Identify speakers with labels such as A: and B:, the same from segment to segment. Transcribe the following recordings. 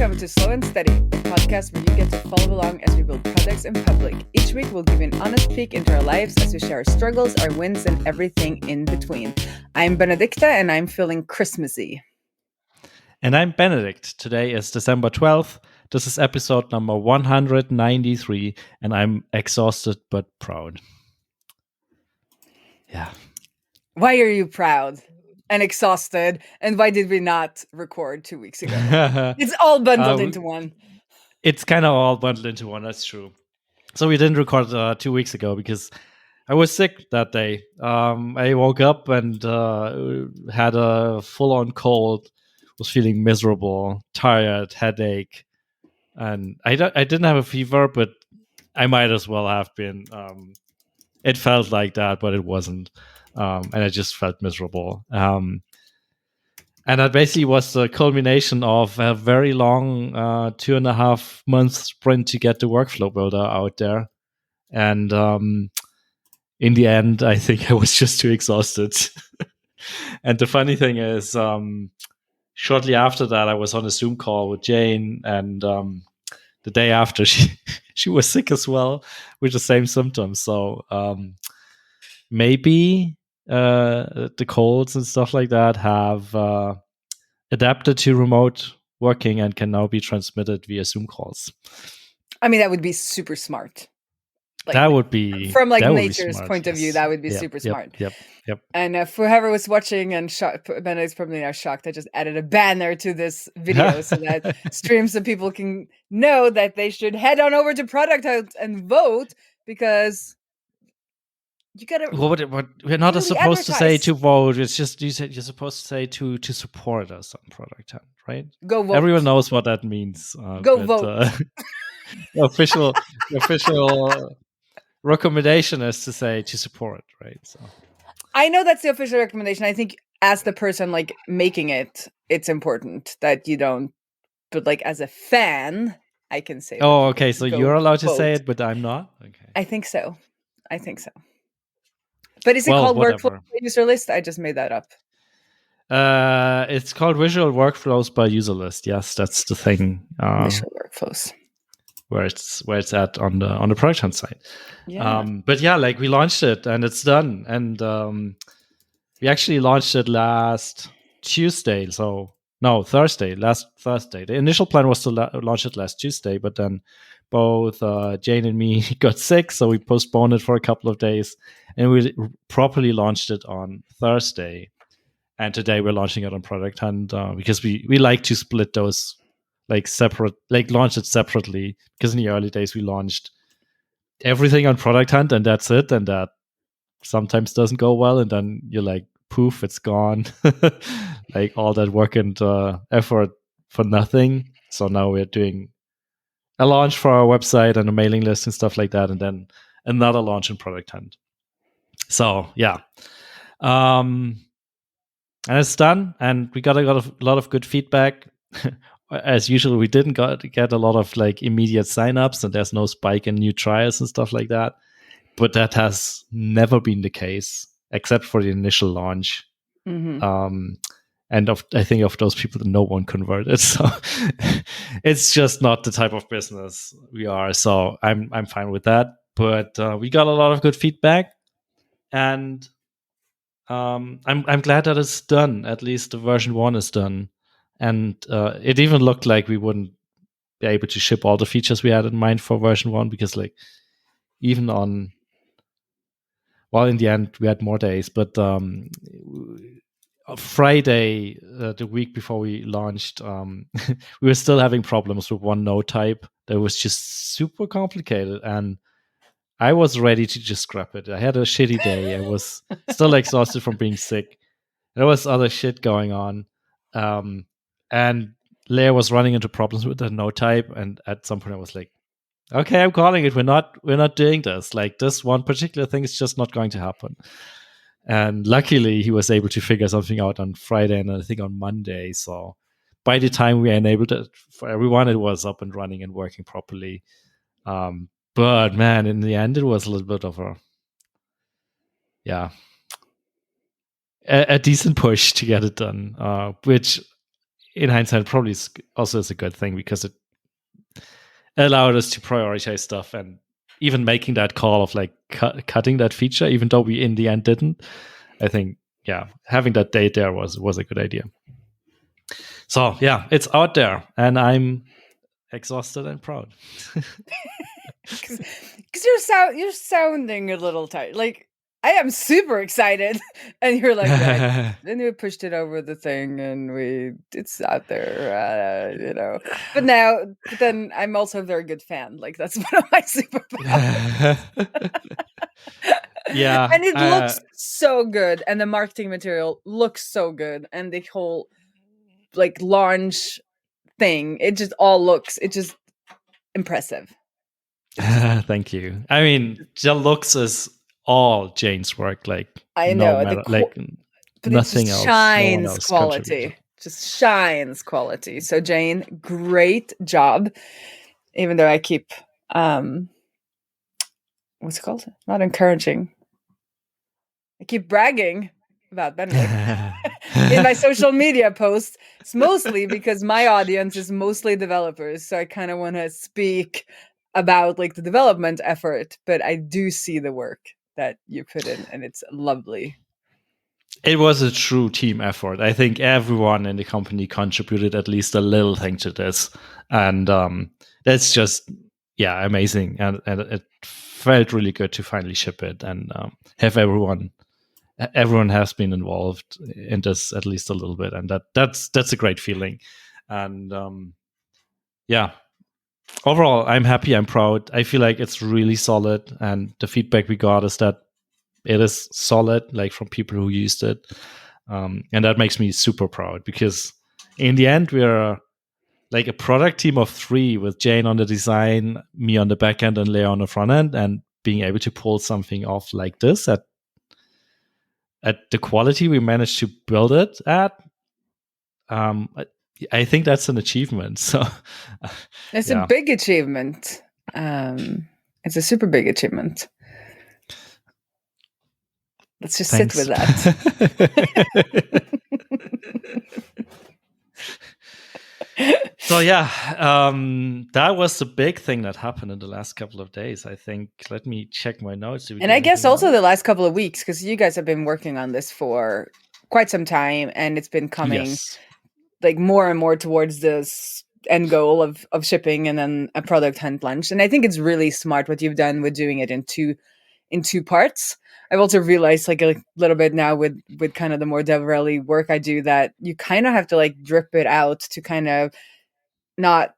A: Welcome to Slow and Steady, a podcast where you get to follow along as we build products in public. Each week we'll give you an honest peek into our lives as we share our struggles, our wins, and everything in between. I'm Benedicte and I'm feeling Christmassy.
B: And I'm Benedikt. Today is December 12th. This is episode number 193, and I'm exhausted but proud. Yeah.
A: Why are you proud and exhausted? And why did we not record 2 weeks ago? It's all bundled into one.
B: It's kind of all bundled into one, that's true. So we didn't record 2 weeks ago because I was sick that day. I woke up and had a full-on cold, was feeling miserable, tired, headache. And I didn't have a fever, but I might as well have been. It felt like that, but it wasn't. And I just felt miserable. And that basically was the culmination of a very long 2.5 month sprint to get the workflow builder out there. And in the end, I think I was just too exhausted. And the funny thing is, shortly after that, I was on a Zoom call with Jane, and the day after, she was sick as well with the same symptoms. So maybe the colds and stuff like that have adapted to remote working and can now be transmitted via Zoom calls.
A: I mean, that would be super smart.
B: That would be
A: from nature's point of view. That would be super smart.
B: Yep.
A: And for whoever was watching and Ben is probably now shocked. I just added a banner to this video so that streams so people can know that they should head on over to Product Hunt and vote, because you gotta.
B: What we're not supposed to say to vote. It's just you're supposed to say to support us on Product Hunt, right?
A: Go vote.
B: Everyone knows what that means.
A: Go vote.
B: The official recommendation is to say to support, right? So
A: I know that's the official recommendation. I think as the person making it, it's important that you don't. But as a fan, I can say.
B: Oh, okay. So you're allowed
A: vote.
B: To say it, but I'm not. Okay.
A: I think so. But is it called Workflow by Userlist? I just made that up.
B: It's called Visual Workflows by Userlist. Yes, that's the thing.
A: Visual Workflows.
B: Where it's at on the Product Hunt side.
A: Yeah.
B: But yeah, we launched it and it's done. And we actually launched it last Tuesday. Last Thursday. The initial plan was to launch it last Tuesday, but then both Jane and me got sick, so we postponed it for a couple of days, and we properly launched it on Thursday. And today we're launching it on Product Hunt because we like to split those separate, launch it separately, because in the early days we launched everything on Product Hunt and that's it, and that sometimes doesn't go well, and then you're poof, it's gone. All that work and effort for nothing. So now we're doing a launch for our website and a mailing list and stuff like that, and then another launch in Product Hunt. So yeah, and it's done, and we got a lot of good feedback. As usual, we didn't get a lot of immediate signups, and there's no spike in new trials and stuff like that. But that has never been the case, except for the initial launch.
A: Mm-hmm.
B: And I think of those people, no one converted. So it's just not the type of business we are. So I'm fine with that. But we got a lot of good feedback, and I'm glad that it's done. At least the version 1 is done. And it even looked like we wouldn't be able to ship all the features we had in mind for version 1, because even on, in the end we had more days, but Friday, the week before we launched, we were still having problems with one node type that was just super complicated, and I was ready to just scrap it. I had a shitty day. I was still exhausted from being sick. There was other shit going on. And Leia was running into problems with the node type, and at some point I was like, okay, I'm calling it. We're not doing this. This one particular thing is just not going to happen. And luckily he was able to figure something out on Friday and I think on Monday. So by the time we enabled it for everyone, it was up and running and working properly. But man, in the end, it was a little bit of a decent push to get it done, which in hindsight probably also is a good thing, because it allowed us to prioritize stuff, and even making that call of like cutting that feature, even though we in the end didn't. I think, yeah, having that date there was a good idea. So yeah, it's out there, and I'm exhausted and proud.
A: Because you're sounding a little tired. Like, I am super excited, and you're like, right. Then we pushed it over the thing, and it's out there, you know. But then I'm also a very good fan. Like, that's one of my superpowers.
B: Yeah,
A: and it looks so good, and the marketing material looks so good, and the whole like launch thing, it just impressive.
B: Thank you. I mean, the looks is all Jane's work. Like,
A: I
B: no
A: know,
B: matter, like,
A: but
B: nothing
A: it just
B: else. No one
A: shines
B: else
A: quality.
B: contributed.
A: Just shines quality. So Jane, great job. Even though I keep what's it called? Not encouraging. I keep bragging about Benedikt in my social media posts. It's mostly because my audience is mostly developers, so I kind of want to speak about like the development effort, but I do see the work that you put in, and it's lovely.
B: It was a true team effort. I think everyone in the company contributed at least a little thing to this, and that's just, yeah, amazing. And it felt really good to finally ship it and have everyone has been involved in this at least a little bit, and that's a great feeling. And yeah, overall, I'm happy, I'm proud. I feel like it's really solid, and the feedback we got is that it is solid, like from people who used it, and that makes me super proud, because in the end we're like a product team of 3 with Jane on the design, me on the back end, and Leo on the front end, and being able to pull something off like this at the quality we managed to build it at, I think that's an achievement. So
A: it's a big achievement. It's a super big achievement. Let's just sit with that.
B: So yeah, that was the big thing that happened in the last couple of days, I think. Let me check my notes.
A: And I guess also the last couple of weeks, because you guys have been working on this for quite some time, and it's been coming like more and more towards this end goal of shipping and then a product hunt launch. And I think it's really smart what you've done with doing it in two parts. I've also realized like a little bit now with kind of the more DevRel work I do, that you kind of have to like drip it out to kind of not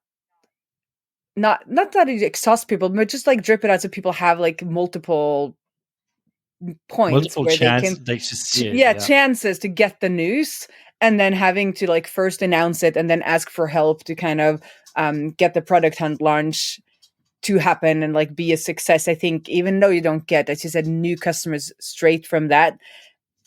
A: that it exhausts people, but just like drip it out so people have like multiple points where they can chances to get the news, and then having to like first announce it and then ask for help to kind of get the product hunt launch to happen and like be a success. I think even though you don't get, as you said, new customers straight from that,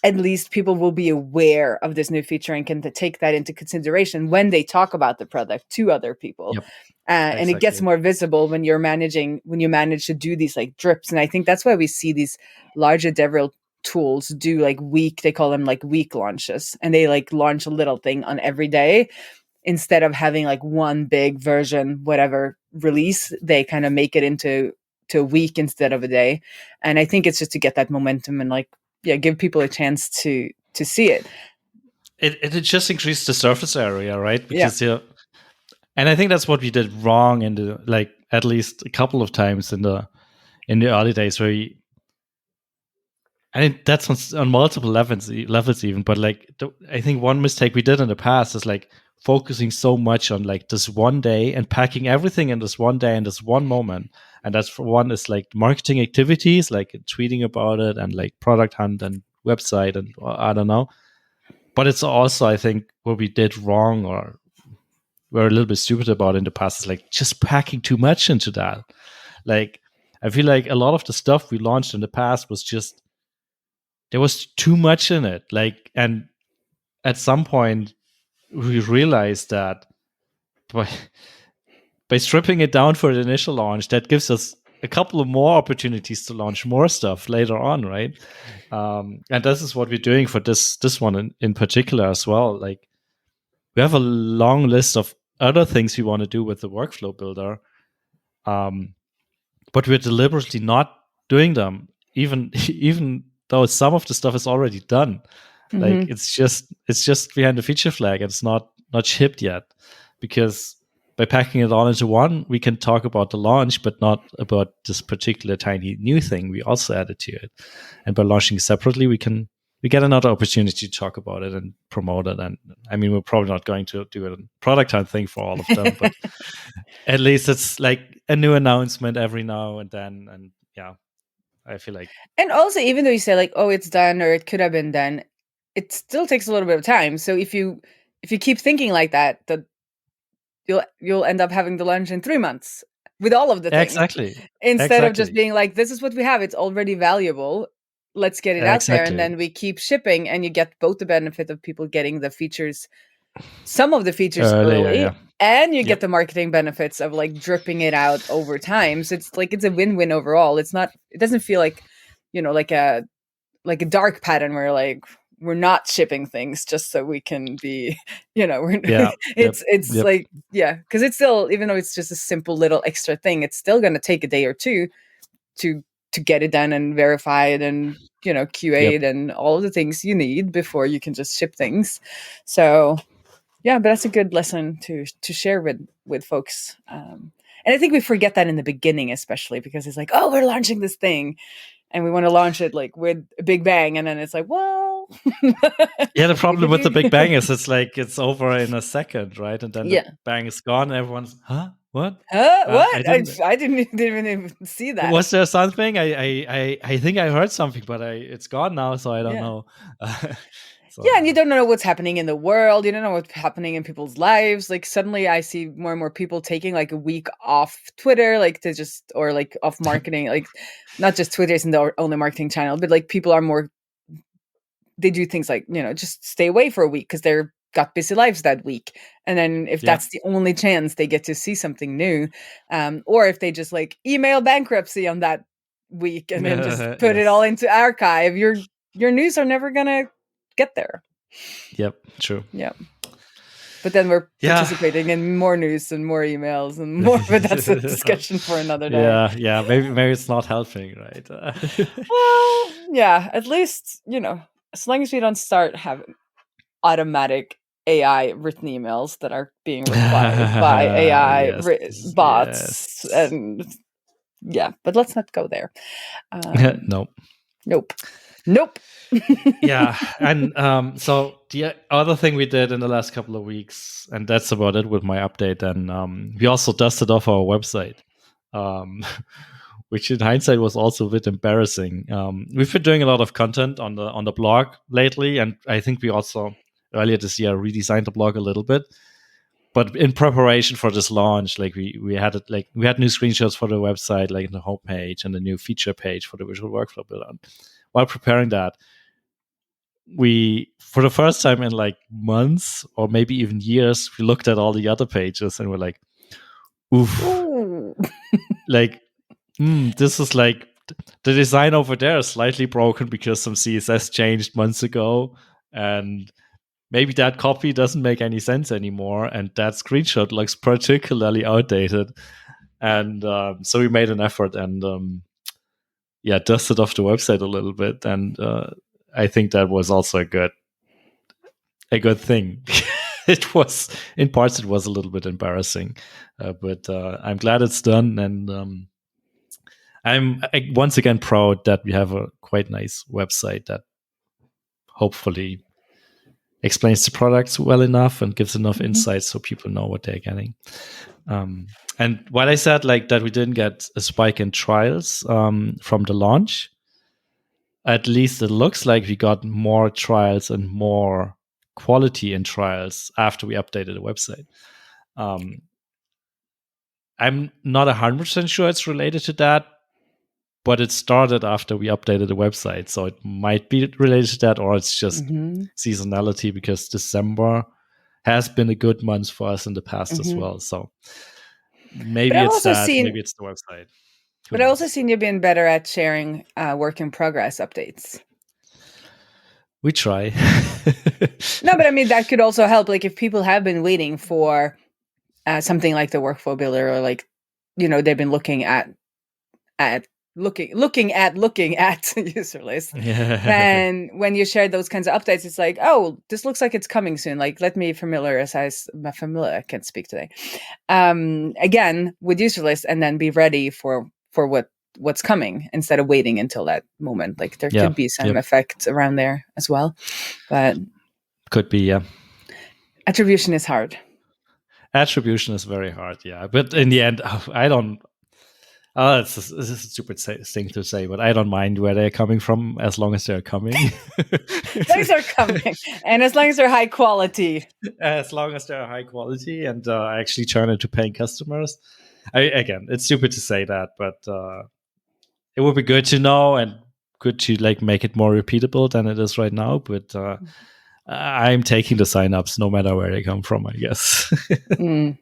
A: at least people will be aware of this new feature and can take that into consideration when they talk about the product to other people.
B: Yep.
A: And it gets more visible when you manage to do these like drips. And I think that's why we see these larger DevRel tools do like they call them like week launches, and they like launch a little thing on every day instead of having like one big version, whatever release. They kind of make it into a week instead of a day. And I think it's just to get that momentum and like, yeah, give people a chance to see it.
B: It just increased the surface area, right? Because and I think that's what we did wrong in the, like, at least a couple of times in the early days, where that's on multiple levels even. But like, I think one mistake we did in the past is like focusing so much on like this one day and packing everything in this one day and this one moment. And that's, for one, is like marketing activities, like tweeting about it and like product hunt and website and I don't know. But it's also, I think, what we did wrong or were a little bit stupid about in the past is like just packing too much into that. Like, I feel like a lot of the stuff we launched in the past was just, there was too much in it. Like, and at some point we realized that by stripping it down for the initial launch, that gives us a couple of more opportunities to launch more stuff later on, right? And this is what we're doing for this one in particular as well. Like, we have a long list of other things we want to do with the workflow builder, but we're deliberately not doing them, even though some of the stuff is already done. Like it's just behind the feature flag and it's not shipped yet, because by packing it all into one, we can talk about the launch, but not about this particular tiny new thing we also added to it. And by launching separately, we get another opportunity to talk about it and promote it. And I mean, we're probably not going to do a product time thing for all of them, but at least it's like a new announcement every now and then. And yeah, I feel like.
A: And also, even though you say like, oh, it's done or it could have been done, it still takes a little bit of time. So if you keep thinking like that you'll end up having the launch in 3 months with all of the things. Instead of just being like, this is what we have, it's already valuable, let's get it out there, and then we keep shipping, and you get both the benefit of people getting the features, some of the features early, and you get the marketing benefits of like dripping it out over time. So it's like, it's a win-win overall. It doesn't feel like, like a dark pattern where like we're not shipping things just so we can be, it's like, because it's still, even though it's just a simple little extra thing, it's still going to take a day or two to get it done and verify it and QA it and all of the things you need before you can just ship things. So yeah, but that's a good lesson to share with folks. And I think we forget that in the beginning, especially because it's like, oh, we're launching this thing and we want to launch it like with a big bang, and then it's like, well,
B: the problem with the big bang is it's like it's over in a second, right? And then the bang is gone, and everyone's, what?
A: What? I didn't even see that.
B: Was there something? I think I heard something, but it's gone now, so I don't know.
A: And you don't know what's happening in the world. You don't know what's happening in people's lives. Like suddenly I see more and more people taking like a week off Twitter, like to just, or like off marketing, like not just Twitter isn't the only marketing channel, but like people are more, they do things like, just stay away for a week because they're got busy lives that week. And then if that's the only chance they get to see something new, or if they just like email bankruptcy on that week and then just put it all into archive, your news are never gonna get there.
B: Yep, true.
A: Yeah. But then we're participating in more news and more emails and more, but that's a discussion for another day.
B: Yeah. Maybe it's not helping, right?
A: Well, yeah, at least, as long as we don't start having automatic AI written emails that are being replied by AI bots. And but let's not go there. Nope.
B: Yeah. And so the other thing we did in the last couple of weeks, and that's about it with my update, and we also dusted off our website, which in hindsight was also a bit embarrassing. We've been doing a lot of content on the blog lately, and I think we also earlier this year redesigned the blog a little bit. But in preparation for this launch, like we had new screenshots for the website, like the homepage and the new feature page for the visual workflow builder. While preparing that, we, for the first time in like months or maybe even years, we looked at all the other pages and we're like, oof. Like, this is like, the design over there is slightly broken because some CSS changed months ago, and maybe that copy doesn't make any sense anymore, and that screenshot looks particularly outdated. And so we made an effort and dusted off the website a little bit, and I think that was also a good thing. It was, in parts, it was a little bit embarrassing, but I'm glad it's done, and I'm once again proud that we have a quite nice website that hopefully explains the products well enough and gives enough insights so people know what they're getting. And while I said like that we didn't get a spike in trials from the launch, at least it looks like we got more trials and more quality in trials after we updated the website. I'm not 100% sure it's related to that, but it started after we updated the website. So it might be related to that, or it's just seasonality, because December has been a good month for us in the past as well. So maybe it's that, maybe it's the website.
A: But I've also seen you being better at sharing work in progress updates.
B: We try.
A: No, but I mean, that could also help. Like if people have been waiting for something like the workflow builder, or like, they've been looking at looking at Userlist,
B: Yeah.
A: then when you share those kinds of updates, it's like, oh, this looks like it's coming soon. Like, let me I can't speak today. Again with Userlist, and then be ready for what's coming instead of waiting until that moment. Like there
B: Yeah.
A: could be some
B: Yep.
A: effect around there as well, but
B: Could be, yeah.
A: attribution is hard.
B: Attribution is very hard, yeah. But in the end, I don't. This is a stupid thing to say, but I don't mind where they're coming from as long as they're coming.
A: Things are coming, and as long as they're high quality.
B: As long as they're high quality and actually turn into paying customers. Again, it's stupid to say that, but it would be good to know and good to like make it more repeatable than it is right now. But I'm taking the signups no matter where they come from, I guess.
A: You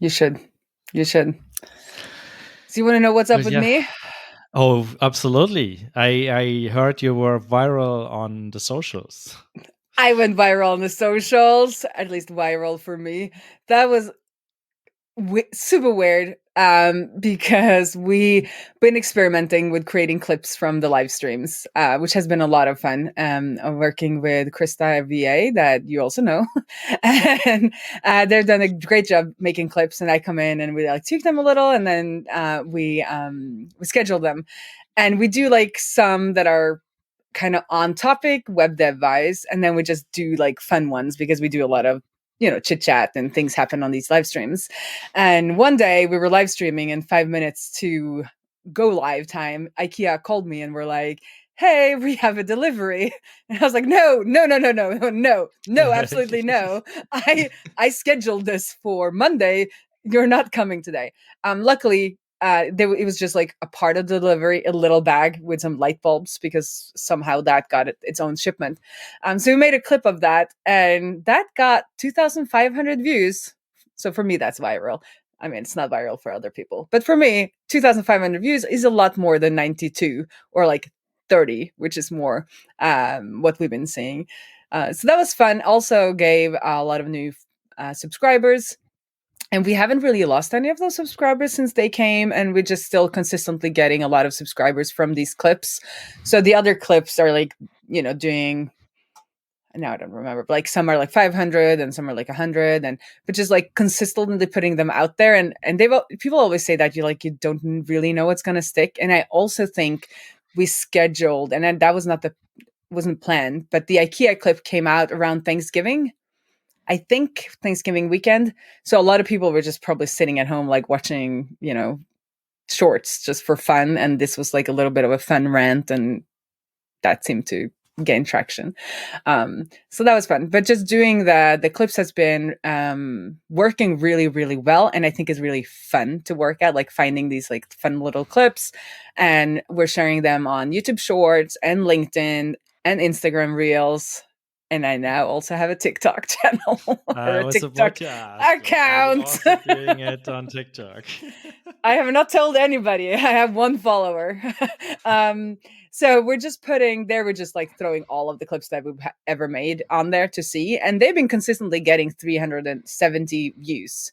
A: should. So you want to know what's up with me?
B: Oh, absolutely. I heard you were viral on the socials.
A: I went viral on the socials, at least viral for me. That was super weird, because we've been experimenting with creating clips from the live streams, which has been a lot of fun. I'm working with Krista VA, that you also know, and they've done a great job making clips. And I come in and we like tweak them a little, and then we schedule them, and we do like some that are kind of on topic web dev wise, and then we just do like fun ones because we do a lot of chit chat and things happen on these live streams. And one day we were live streaming, and 5 minutes to go live time, IKEA called me and were like, hey, we have a delivery. And I was like, no, absolutely no. I scheduled this for Monday. You're not coming today. Luckily, it was just like a part of the delivery, a little bag with some light bulbs, because somehow that got its own shipment. So we made a clip of that, and that got 2,500 views. So for me, that's viral. I mean, it's not viral for other people, but for me, 2,500 views is a lot more than 92 or like 30, which is more what we've been seeing. So that was fun. Also gave a lot of new subscribers. And we haven't really lost any of those subscribers since they came, and we're just still consistently getting a lot of subscribers from these clips. So the other clips are like, doing, now I don't remember, but like some are like 500 and some are like 100, and but just like consistently putting them out there. And people always say that you don't really know what's going to stick. And I also think we scheduled, and then that wasn't planned, but the IKEA clip came out around Thanksgiving. I think Thanksgiving weekend. So a lot of people were just probably sitting at home, like watching, shorts just for fun. And this was like a little bit of a fun rant, and that seemed to gain traction. So that was fun. But just doing the clips has been working really, really well. And I think is really fun to work at, like finding these like fun little clips. And we're sharing them on YouTube Shorts and LinkedIn and Instagram Reels. And I now also have a TikTok channel or a TikTok account.
B: Also doing it on TikTok.
A: I have not told anybody. I have one follower. So we're just like throwing all of the clips that we've ever made on there to see. And they've been consistently getting 370 views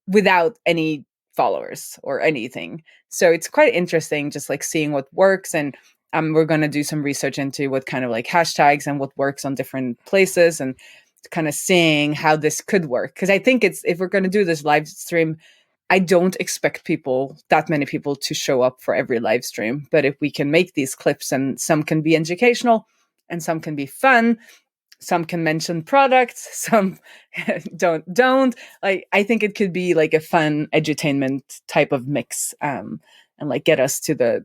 A: without any followers or anything. So it's quite interesting just like seeing what works. And we're going to do some research into what kind of like hashtags and what works on different places, and kind of seeing how this could work. Because I think if we're going to do this live stream, I don't expect that many people to show up for every live stream. But if we can make these clips, and some can be educational and some can be fun, some can mention products, some don't, like, I think it could be like a fun edutainment type of mix, and like get us to the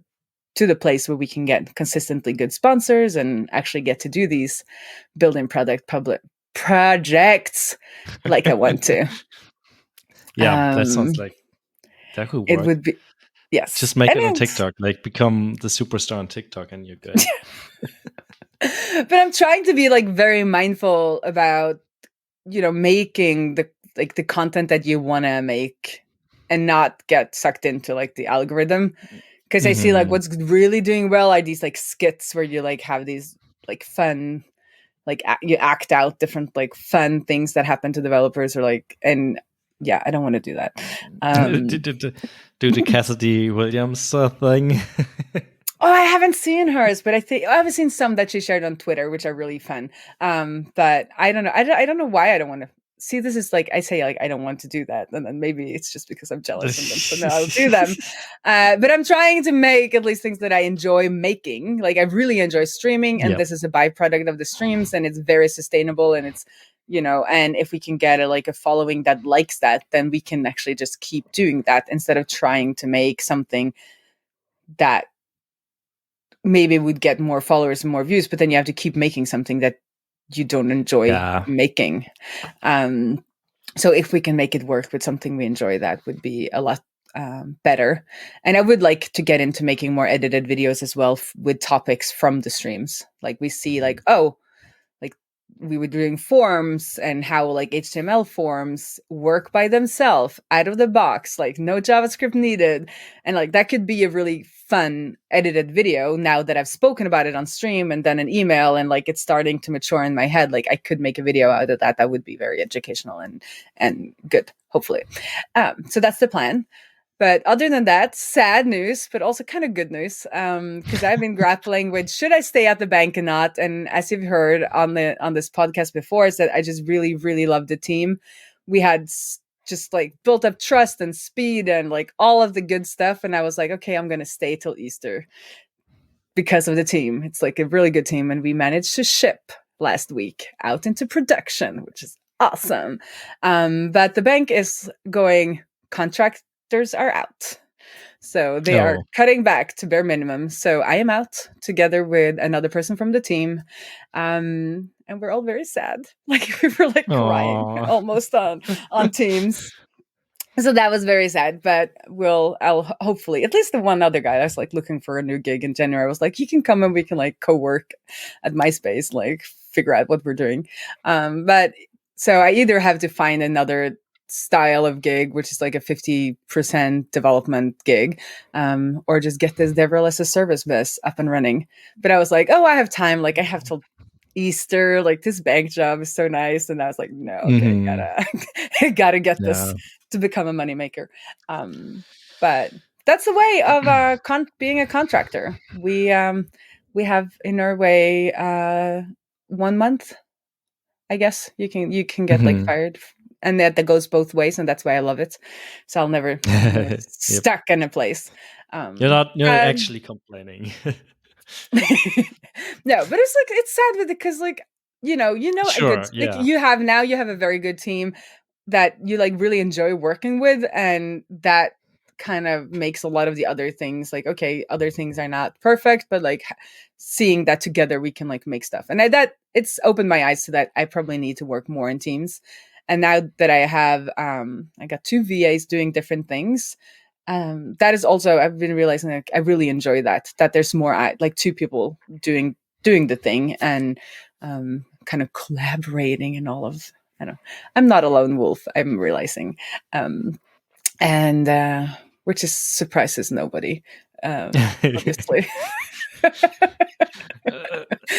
A: place where we can get consistently good sponsors and actually get to do these building product public projects like I want to.
B: Yeah, that sounds like that could work.
A: It would be, yes.
B: Just make it on TikTok, like become the superstar on TikTok, and you're good.
A: But I'm trying to be like very mindful about, making the content that you want to make, and not get sucked into like the algorithm. Because I see like what's really doing well are these like skits where you like have these like fun, like you act out different like fun things that happen to developers, or like, and yeah, I don't want to do that.
B: Do the Cassidy Williams thing.
A: Oh, I haven't seen hers, but I haven't seen some that she shared on Twitter, which are really fun. But I don't know. I don't know why I don't want to see. This is like I say, like I don't want to do that, and then maybe it's just because I'm jealous of them. So no, I'll do them. But I'm trying to make at least things that I enjoy making. Like I really enjoy streaming, and this is a byproduct of the streams, and it's very sustainable, and it's and if we can get a following that likes that, then we can actually just keep doing that instead of trying to make something that maybe would get more followers and more views, but then you have to keep making something that you don't enjoy making. So if we can make it work with something we enjoy, that would be a lot better. And I would like to get into making more edited videos as well with topics from the streams. Like we see like, oh, like we were doing forms and how like HTML forms work by themselves out of the box, like no JavaScript needed. And like that could be a really fun edited video now that I've spoken about it on stream and done an email, and like it's starting to mature in my head. Like I could make a video out of that would be very educational and good, hopefully. So that's the plan. But other than that, sad news, but also kind of good news, because I've been grappling with should I stay at the bank or not. And as you've heard on this podcast before, is that I just really, really love the team. We had just like built up trust and speed and like all of the good stuff. And I was like, okay, I'm going to stay till Easter because of the team. It's like a really good team. And we managed to ship last week out into production, which is awesome. But the bank is going contractors are out. So they are cutting back to bare minimum. So I am out together with another person from the team. And we're all very sad. Like we were like crying almost on Teams. So that was very sad, but I'll hopefully, at least the one other guy that's like looking for a new gig in January was like, you can come and we can like co-work at my space, like figure out what we're doing. But so I either have to find another style of gig, which is like a 50% development gig, or just get this DevRel as a service bus up and running. But I was like, oh, I have time. Like I have till Easter, like this bank job is so nice. And I was like, no, okay, gotta get this to become a moneymaker. But that's the way of being a contractor. We have in our way 1 month, I guess you can get like fired, and that goes both ways, and that's why I love it. So I'll never stuck in a place.
B: You're not actually complaining.
A: No, but it's like it's sad with it because like
B: sure,
A: like you have a very good team that you like really enjoy working with, and that kind of makes a lot of the other things like, okay, other things are not perfect, but like seeing that together we can like make stuff. And that it's opened my eyes to that I probably need to work more in teams. And now that I have I got 2 VAs doing different things, that is also, I've been realizing like I really enjoy that there's more like 2 people doing the thing and kind of collaborating and all of, I don't know, I'm not a lone wolf, I'm realizing, and which is surprises nobody, obviously.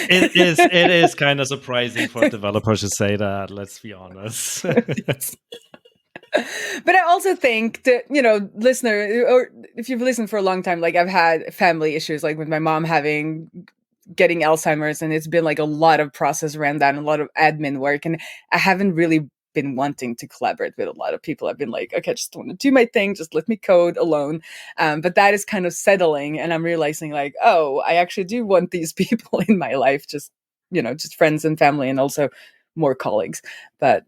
B: It is kind of surprising for developers to say that, let's be honest.
A: But I also think that, listener, or if you've listened for a long time, like I've had family issues, like with my mom getting Alzheimer's, and it's been like a lot of process around that and a lot of admin work. And I haven't really been wanting to collaborate with a lot of people. I've been like, okay, I just want to do my thing. Just let me code alone. But that is kind of settling. And I'm realizing like, oh, I actually do want these people in my life, just friends and family, and also more colleagues. But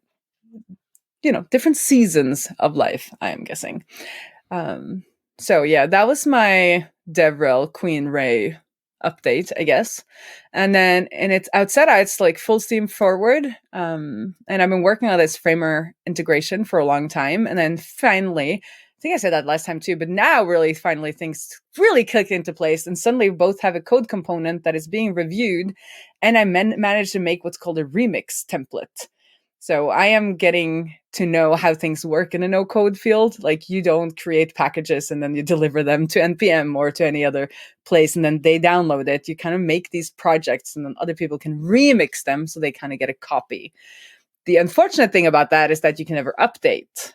A: different seasons of life, I am guessing. So yeah, that was my DevRel Queen Ray update, I guess. And then it's like full steam forward. And I've been working on this Framer integration for a long time. And then finally, I think I said that last time too, but now really finally things really clicked into place, and suddenly we both have a code component that is being reviewed. And I managed to make what's called a remix template. So I am getting to know how things work in a no code field. Like you don't create packages and then you deliver them to NPM or to any other place and then they download it. You kind of make these projects and then other people can remix them so they kind of get a copy. The unfortunate thing about that is that you can never update,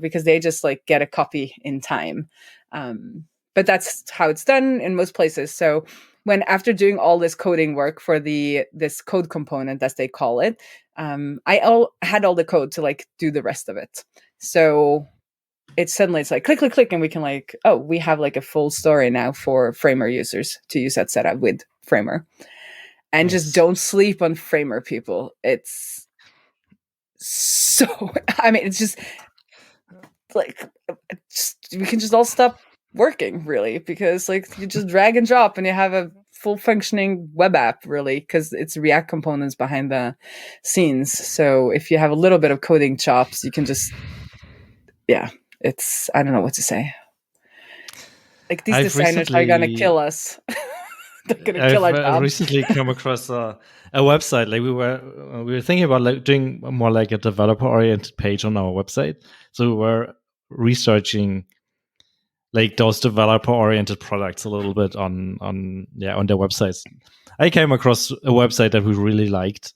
A: because they just like get a copy in time. But that's how it's done in most places. So when after doing all this coding work for this code component, as they call it, I had all the code to like do the rest of it. So it's like click, click, click, and we can like, oh, we have like a full story now for Framer users to use that setup with Framer. And just don't sleep on Framer, people. It's so, I mean, it's just like, we can just all stop working, really, because like you just drag and drop and you have a full functioning web app, really, because it's React components behind the scenes. So if you have a little bit of coding chops, you can just, I don't know what to say. Like these designers are gonna kill us. They're gonna kill our jobs.
B: I've recently come across a website. Like we were thinking about like doing more like a developer oriented page on our website. So we were researching like those developer oriented products a little bit on their websites. I came across a website that we really liked,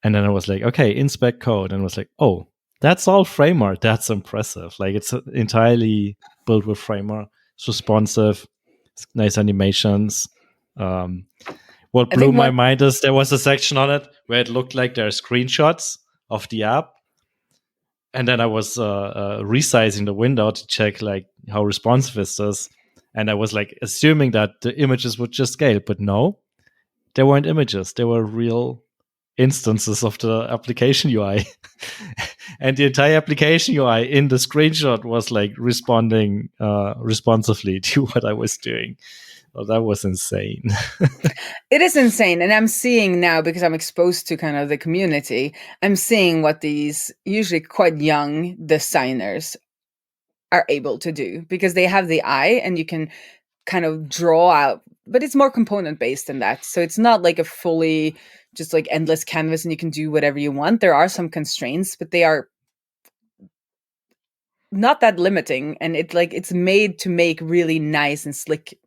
B: and then I was like, okay, inspect code, and I was like, oh, that's all Framer. That's impressive. Like it's entirely built with Framer. It's responsive, it's nice animations. What blew my mind is there was a section on it where it looked like there are screenshots of the app, and then I was resizing the window to check like how responsive it is, and I was like assuming that the images would just scale, but no, there weren't images. There were real instances of the application UI, and the entire application UI in the screenshot was like responding responsively to what I was doing. Well, that was insane.
A: It is insane. And I'm seeing now, because I'm exposed to kind of the community, I'm seeing what these usually quite young designers are able to do, because they have the eye and you can kind of draw out, but it's more component based than that. So it's not like a fully just like endless canvas and you can do whatever you want. There are some constraints, but they are not that limiting. And it's made to make really nice and slick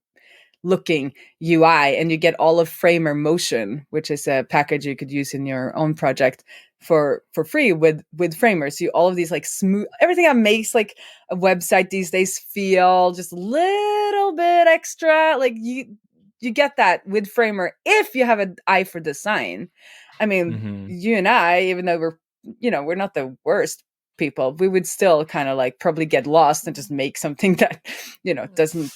A: looking UI, and you get all of Framer Motion, which is a package you could use in your own project for free with Framer. So all of these like smooth, everything that makes like a website these days feel just a little bit extra. Like you get that with Framer if you have an eye for design. I mean, you and I, even though we're not the worst people, we would still kind of like probably get lost and just make something that, doesn't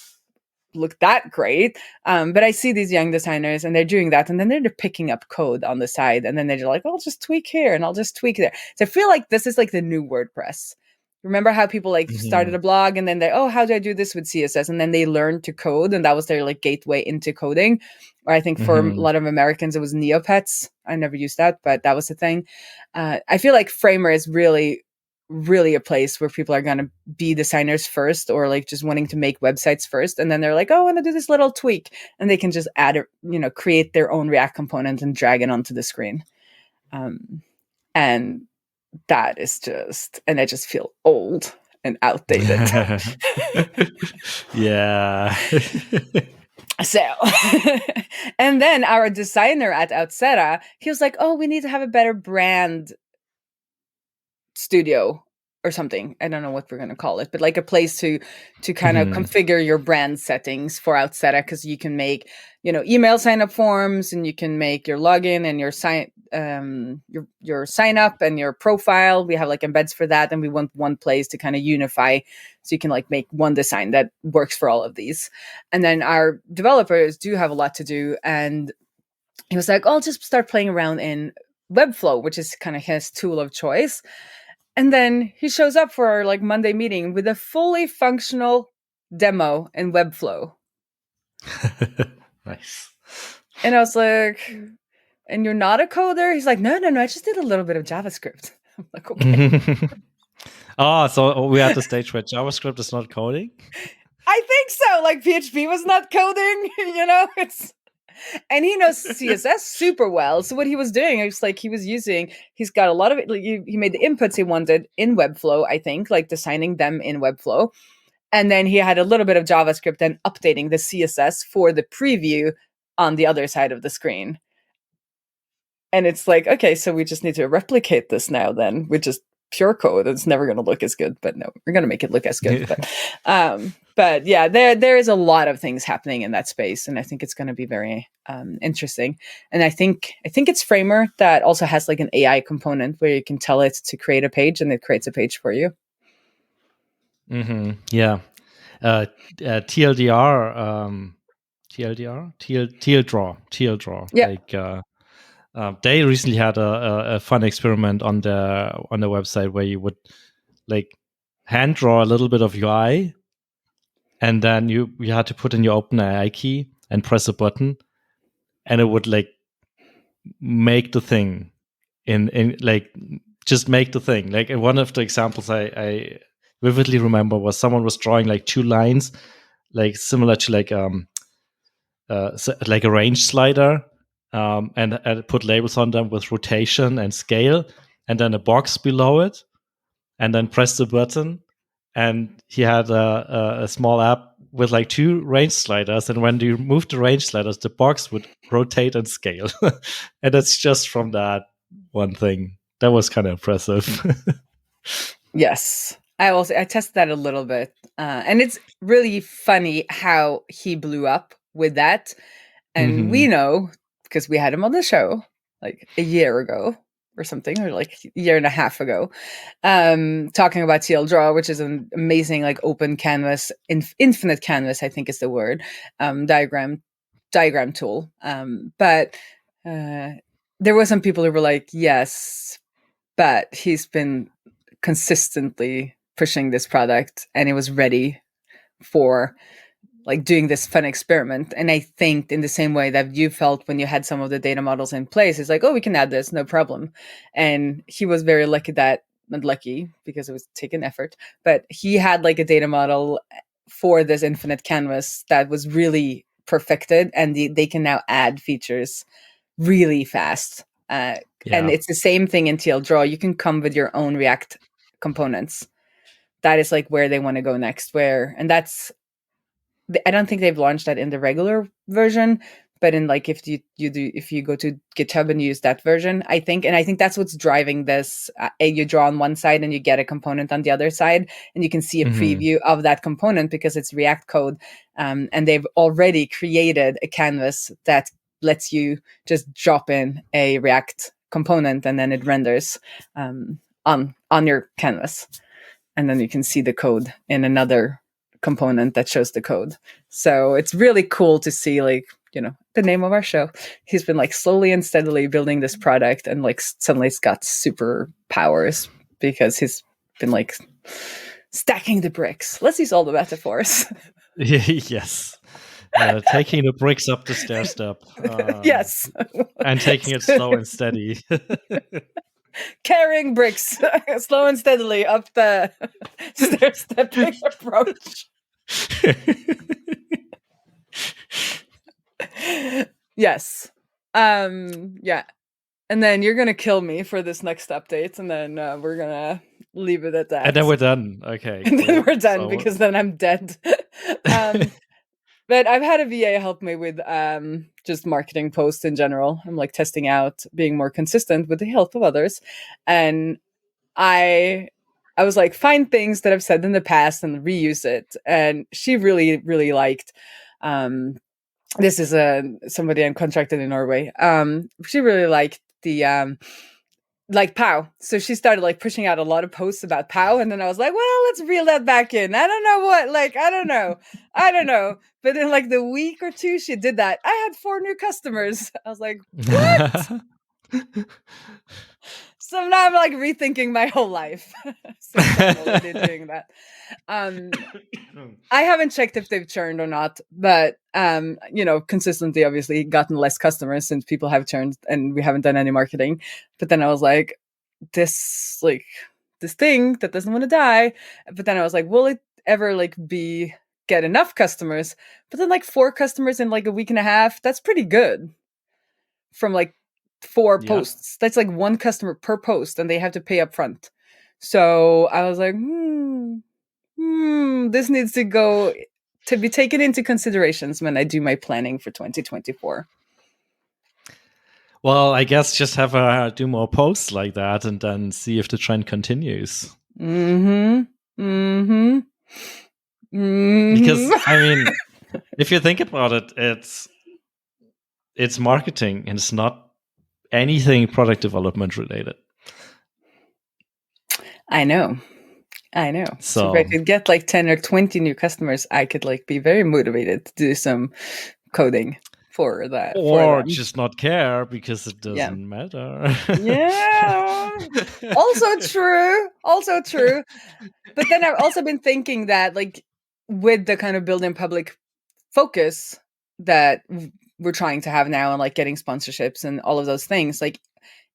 A: look that great. But I see these young designers and they're doing that, and then they're picking up code on the side, and then they're like, I'll just tweak here and I'll just tweak there. So I feel like this is like the new WordPress. Remember how people like started a blog and then how do I do this with CSS? And then they learned to code, and that was their like gateway into coding. Or I think for a lot of Americans, it was Neopets. I never used that, but that was the thing. I feel like Framer is really a place where people are going to be designers first, or like just wanting to make websites first. And then they're like, oh, I want to do this little tweak. And they can just add create their own React component and drag it onto the screen. And that is and I just feel old and outdated.
B: Yeah.
A: So, and then our designer at Outsera, he was like, oh, we need to have a better brand studio or something. I don't know what we're going to call it, but like a place to kind of configure your brand settings for Outsera, because you can make, email sign up forms, and you can make your login and your sign up and your profile. We have like embeds for that, and we want one place to kind of unify, so you can like make one design that works for all of these. And then our developers do have a lot to do, and he was like, I'll just start playing around in Webflow, which is kind of his tool of choice. And then he shows up for our like Monday meeting with a fully functional demo in Webflow.
B: Nice.
A: And I was like, and you're not a coder? He's like, no, I just did a little bit of JavaScript. I'm like, okay.
B: So we at the stage where JavaScript is not coding?
A: I think so. Like PHP was not coding, it's And he knows CSS super well. So what he was doing, it was like he's got a lot of it. Like he made the inputs he wanted in Webflow, I think, like designing them in Webflow. And then he had a little bit of JavaScript and updating the CSS for the preview on the other side of the screen. And it's like, okay, so we just need to replicate this now then with just pure code. It's never going to look as good, but no, we're going to make it look as good. But yeah, there is a lot of things happening in that space, and I think it's going to be very interesting. And I think it's Framer that also has like an AI component where you can tell it to create a page, and it creates a page for you.
B: Yeah. TLDR, TLDR,
A: Yeah.
B: Like they recently had a fun experiment on their website where you would like hand draw a little bit of UI, and then you had to put in your OpenAI key and press a button, and it would like make the thing in like just make the thing. Like one of the examples I vividly remember was someone was drawing like 2 lines, like similar to like a range slider, and put labels on them with rotation and scale, and then a box below it, and then press the button, and he had a small app with like 2 range sliders, and when you move the range sliders, the box would rotate and scale. And that's just from that one thing. That was kind of impressive.
A: Yes. I tested that a little bit. And it's really funny how he blew up with that. And we know, because we had him on the show like a year ago or something, or like a year and a half ago, talking about TL Draw, which is an amazing like open canvas, infinite canvas, I think is the word, diagram tool. But there were some people who were like, yes, but he's been consistently pushing this product and it was ready for like doing this fun experiment. And I think in the same way that you felt when you had some of the data models in place, it's like, oh, we can add this, no problem. And he was very lucky not lucky because it was taking effort, but he had like a data model for this infinite canvas that was really perfected, and they can now add features really fast. And it's the same thing in TL Draw. You can come with your own React components. That is like where they want to go next. And that's, I don't think they've launched that in the regular version, but in like if you go to GitHub and use that version, I think that's what's driving this. You draw on one side and you get a component on the other side, and you can see a preview of that component because it's React code, and they've already created a canvas that lets you just drop in a React component and then it renders on your canvas, and then you can see the code in another component that shows the code. So it's really cool to see, like, the name of our show. He's been like slowly and steadily building this product, and like suddenly it's got super powers because he's been like stacking the bricks. Let's use all the metaphors.
B: Yes. Taking the bricks up the stair step.
A: Yes.
B: And taking it slow and steady.
A: Carrying bricks slow and steadily up the stair stepping approach. Yes. Yeah. And then you're going to kill me for this next update, and then we're going to leave it at that.
B: And then we're done. Okay.
A: And then we're done because then I'm dead. But I've had a VA help me with just marketing posts in general. I'm like testing out being more consistent with the help of others. And I was like, find things that I've said in the past and reuse it. And she really, really liked, this is somebody I'm contracted in Norway. She really liked the, like POW. So she started like pushing out a lot of posts about POW. And then I was like, well, let's reel that back in. I don't know what, like, I don't know. But in like the week or two she did that, I had 4 new customers. I was like, what? So now I'm like rethinking my whole life. Since I'm already doing that. I haven't checked if they've churned or not, but consistently obviously gotten less customers since people have churned and we haven't done any marketing. But then I was like, this thing that doesn't want to die. But then I was like, will it ever like be get enough customers. But then like 4 customers in like a week and a half, that's pretty good. From like 4 posts. That's like 1 customer per post, and they have to pay up front. So I was like, this needs to be taken into considerations when I do my planning for 2024.
B: Well, I guess just have her do more posts like that and then see if the trend continues. Because, I mean, if you think about it, it's marketing and it's not anything product development related.
A: I know. So if I could get like 10 or 20 new customers, I could like be very motivated to do some coding for that.
B: Or just not care because it doesn't matter.
A: Yeah. Also true. But then I've also been thinking that like with the kind of building public focus that we're trying to have now and like getting sponsorships and all of those things, like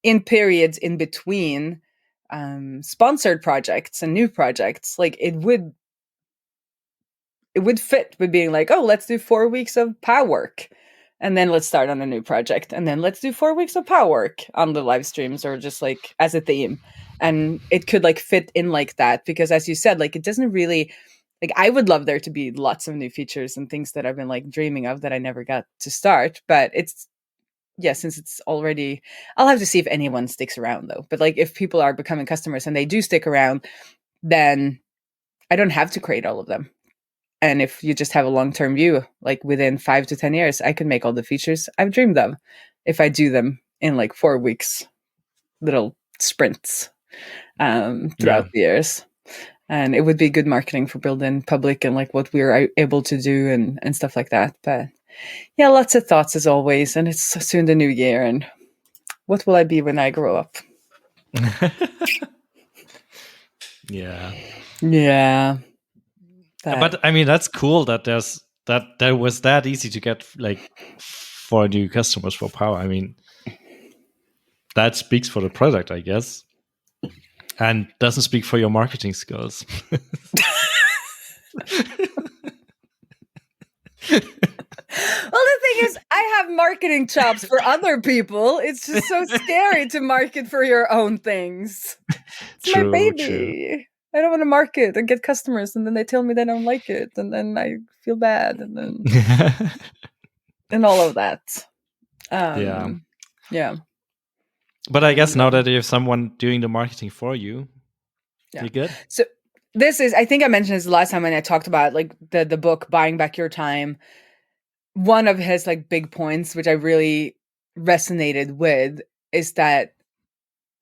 A: in periods in between sponsored projects and new projects, like it would fit with being like, oh, let's do 4 weeks of POW work. And then let's start on a new project. And then let's do 4 weeks of POW work on the live streams or just like as a theme. And it could like fit in like that. Because as you said, like it doesn't really, like I would love there to be lots of new features and things that I've been like dreaming of that I never got to start. But since it's already, I'll have to see if anyone sticks around though. But like if people are becoming customers and they do stick around, then I don't have to create all of them. And if you just have a long-term view, like within 5 to 10 years, I can make all the features I've dreamed of if I do them in like 4 weeks, little sprints throughout the years. And it would be good marketing for building public and like what we're able to do and stuff like that. But yeah, lots of thoughts as always. And it's soon the new year. And what will I be when I grow up? Yeah.
B: But I mean, that's cool that that was that easy to get like for new customers for POW. I mean, that speaks for the product, I guess, and doesn't speak for your marketing skills.
A: Well, the thing is, I have marketing chops for other people. It's just so scary to market for your own things. It's my baby. True. I don't want to market and get customers, and then they tell me they don't like it, and then I feel bad, and then and all of that. Yeah.
B: But I guess now that you have someone doing the marketing for you, you're good.
A: So this is, I think I mentioned this the last time when I talked about like the book Buying Back Your Time. One of his like big points, which I really resonated with, is that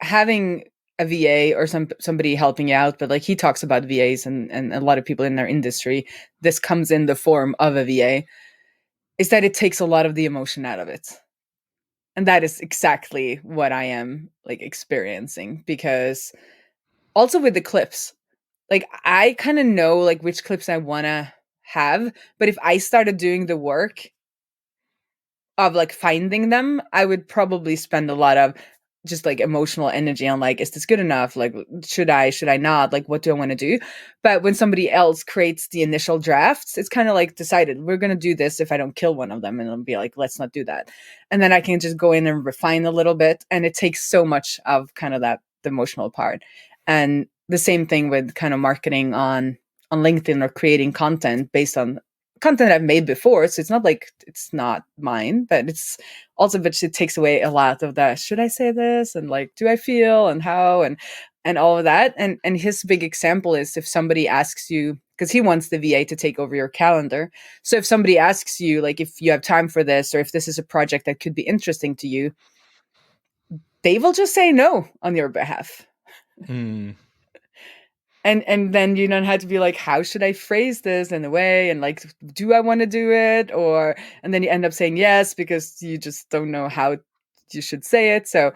A: having a VA or somebody helping you out, but like he talks about VAs and a lot of people in their industry, this comes in the form of a VA, is that it takes a lot of the emotion out of it. And that is exactly what I am like experiencing, because also with the clips, like I kind of know like which clips I want to have, but if I started doing the work of like finding them, I would probably spend a lot of just like emotional energy on like, is this good enough? Like, should I not? Like, what do I want to do? But when somebody else creates the initial drafts, it's kind of like decided we're going to do this if I don't kill one of them, and I'll be like, let's not do that. And then I can just go in and refine a little bit. And it takes so much of kind of the emotional part. And the same thing with kind of marketing on LinkedIn or creating content based on content I've made before. So it's not like it's not mine, but it's also, but it takes away a lot of that. Should I say this? And like, do I feel and how and all of that. And his big example is if somebody asks you, because he wants the VA to take over your calendar. So if somebody asks you, like, if you have time for this, or if this is a project that could be interesting to you, they will just say no on your behalf. And then you don't have to be like, how should I phrase this in a way? And like, do I want to do it? And then you end up saying yes, because you just don't know how you should say it. So,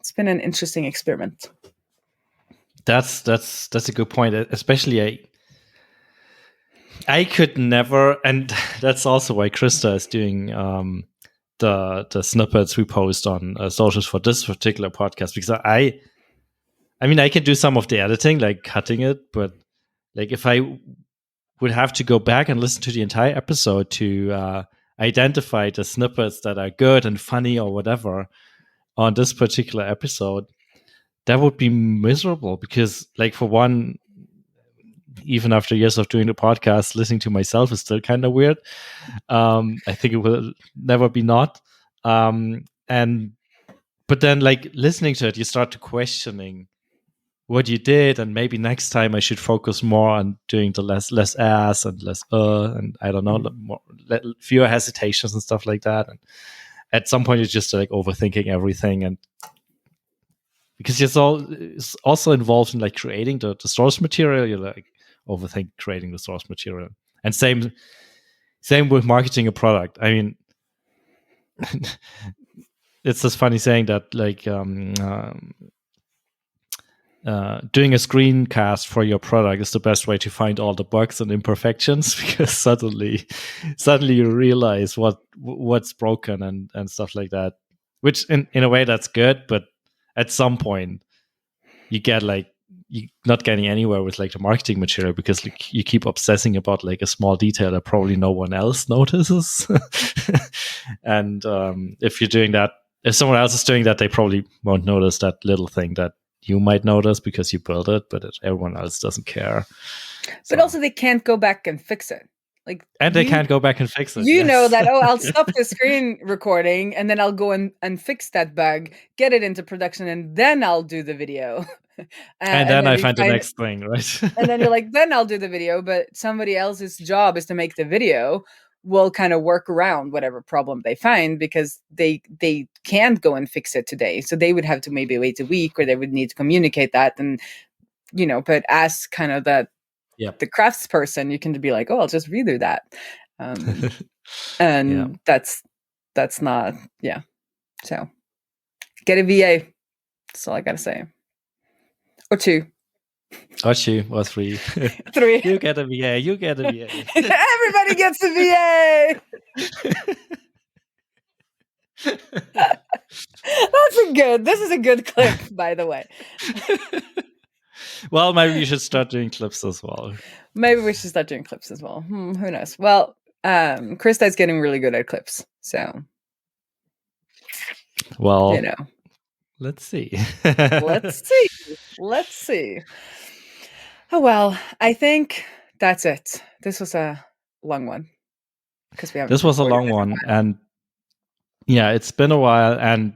A: it's been an interesting experiment.
B: That's a good point. Especially I could never, and that's also why Krista is doing the snippets we post on socials for this particular podcast, because I mean, I can do some of the editing, like cutting it, but like if I would have to go back and listen to the entire episode to identify the snippets that are good and funny or whatever on this particular episode, that would be miserable. Because, like, for one, even after years of doing the podcast, listening to myself is still kind of weird. I think it will never be not. But then, like, listening to it, you start to questioning what you did, and maybe next time I should focus more on doing the less as and less and I don't know, fewer hesitations and stuff like that. And at some point, you're just like overthinking everything, and because it's also involved in like creating the source material, you're like overthink creating the source material. And same with marketing a product. I mean, it's this funny saying that like doing a screencast for your product is the best way to find all the bugs and imperfections, because suddenly you realize what's broken and stuff like that, which in a way that's good, but at some point you get like you're not getting anywhere with like the marketing material, because like, you keep obsessing about like a small detail that probably no one else notices. And if you're doing that, if someone else is doing that, they probably won't notice that little thing that you might notice because you built it, but everyone else doesn't care.
A: But also they can't go back and fix it. Like,
B: and they can't go back and fix it.
A: You know that, I'll stop the screen recording and then I'll go and fix that bug, get it into production, and then I'll do the video.
B: And then I find the next thing, right?
A: And then you're like, then I'll do the video, but somebody else's job is to make the video. Will kind of work around whatever problem they find, because they can't go and fix it today. So they would have to maybe wait a week, or they would need to communicate that. And, you know, but as kind of the craftsperson, you can be like, oh, I'll just redo that. And that's not, So get a VA. That's all I got to say. Or two.
B: Or two, or three.
A: Three.
B: You get a VA. You get a VA.
A: Everybody gets a VA. This is a good clip, by the way.
B: Well, maybe you should start doing clips as well.
A: Who knows? Well, Krista's getting really good at clips, so.
B: Well,
A: you know.
B: Let's see.
A: Let's see. Oh, well, I think that's it. This was a long one.
B: This was a long one. And yeah, it's been a while, and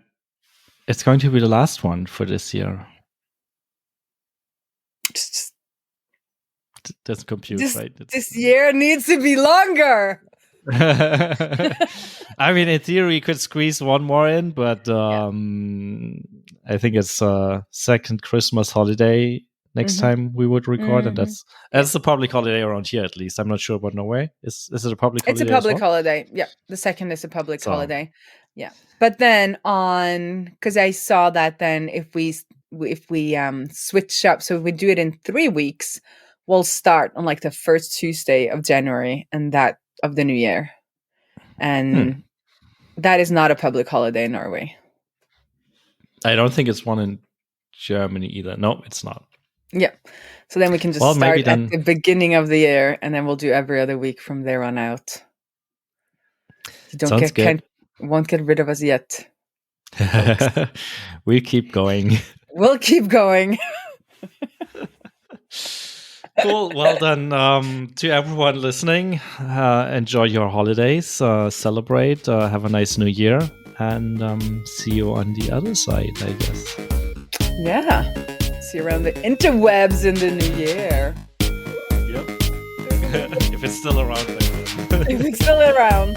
B: it's going to be the last one for this year. Doesn't compute, right?
A: This year needs to be longer.
B: I mean, in theory, we could squeeze one more in, but I think it's second Christmas holiday next time we would record, and that's a public holiday around here, at least. I'm not sure about Norway. Is it a public holiday?
A: It's a public holiday. Yeah, the second is a public holiday. Yeah, but then because I saw that then if we switch up, so if we do it in 3 weeks, we'll start on like the first Tuesday of January and that of the new year, and that is not a public holiday in Norway.
B: I don't think it's one in Germany either. No, it's not.
A: Yeah, so then we can just start at the beginning of the year, and then we'll do every other week from there on out. You won't get rid of us yet.
B: We keep going.
A: We'll keep going.
B: Cool. Well done to everyone listening. Enjoy your holidays. Celebrate. Have a nice new year. And see you on the other side, I guess.
A: Yeah. See you around the interwebs in the new year.
B: Yep. If it's still around.
A: If it's still around.